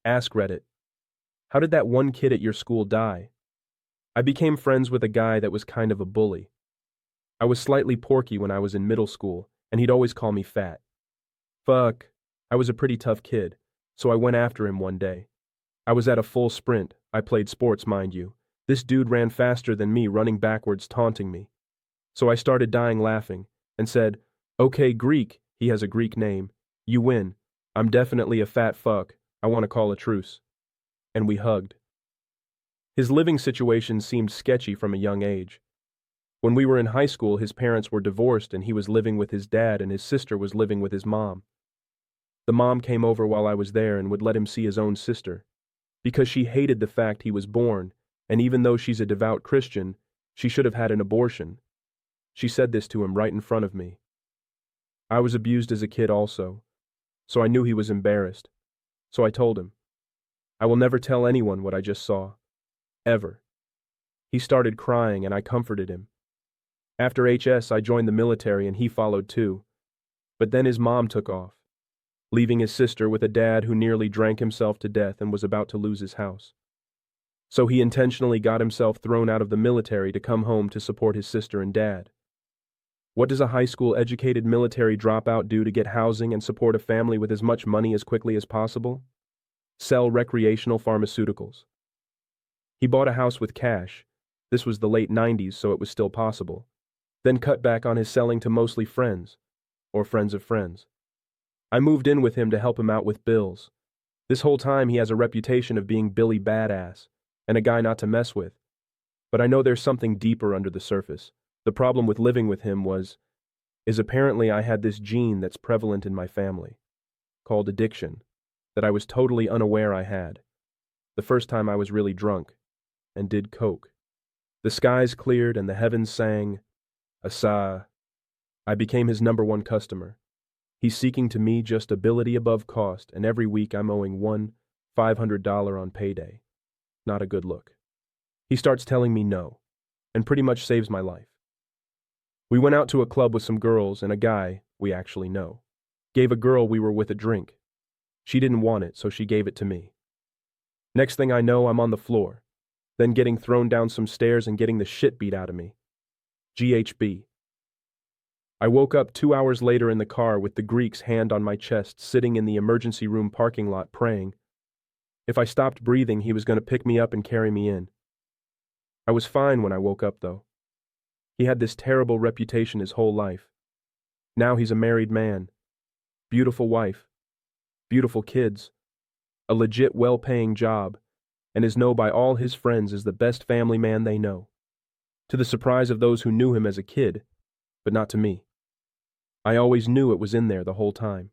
AskReddit. How did that one kid at your school die? I became friends with a guy that was kind of a bully. I was slightly porky when I was in middle school, and he'd always call me fat. Fuck. I was a pretty tough kid, so I went after him one day. I was at a full sprint. I played sports, mind you. This dude ran faster than me, running backwards, taunting me. So I started dying laughing, and said, "Okay, Greek," he has a Greek name, "you win. I'm definitely a fat fuck. I want to call a truce." And we hugged. His living situation seemed sketchy from a young age. When we were in high school, his parents were divorced and he was living with his dad and his sister was living with his mom. The mom came over while I was there and would let him see his own sister, because she hated the fact he was born, and even though she's a devout Christian, she should have had an abortion. She said this to him right in front of me. I was abused as a kid also, so I knew he was embarrassed. So I told him, "I will never tell anyone what I just saw. Ever." He started crying and I comforted him. After HS, I joined the military and he followed too. But then his mom took off, leaving his sister with a dad who nearly drank himself to death and was about to lose his house. So he intentionally got himself thrown out of the military to come home to support his sister and dad. What does a high school educated military dropout do to get housing and support a family with as much money as quickly as possible? Sell recreational pharmaceuticals. He bought a house with cash. This was the late 90s, so it was still possible. Then cut back on his selling to mostly friends, or friends of friends. I moved in with him to help him out with bills. This whole time he has a reputation of being Billy Badass, and a guy not to mess with. But I know there's something deeper under the surface. The problem with living with him is apparently I had this gene that's prevalent in my family, called addiction, that I was totally unaware I had. The first time I was really drunk, and did coke. The skies cleared and the heavens sang, Asa. I became his #1 customer. He's seeking to me just ability above cost, and every week I'm owing $500 on payday. Not a good look. He starts telling me no, and pretty much saves my life. We went out to a club with some girls, and a guy we actually know gave a girl we were with a drink. She didn't want it, so she gave it to me. Next thing I know, I'm on the floor, then getting thrown down some stairs and getting the shit beat out of me. GHB. I woke up 2 hours later in the car with the Greek's hand on my chest, sitting in the emergency room parking lot praying. If I stopped breathing, he was going to pick me up and carry me in. I was fine when I woke up, though. He had this terrible reputation his whole life. Now he's a married man. Beautiful wife. Beautiful kids. A legit well-paying job, and is known by all his friends as the best family man they know. To the surprise of those who knew him as a kid, but not to me. I always knew it was in there the whole time.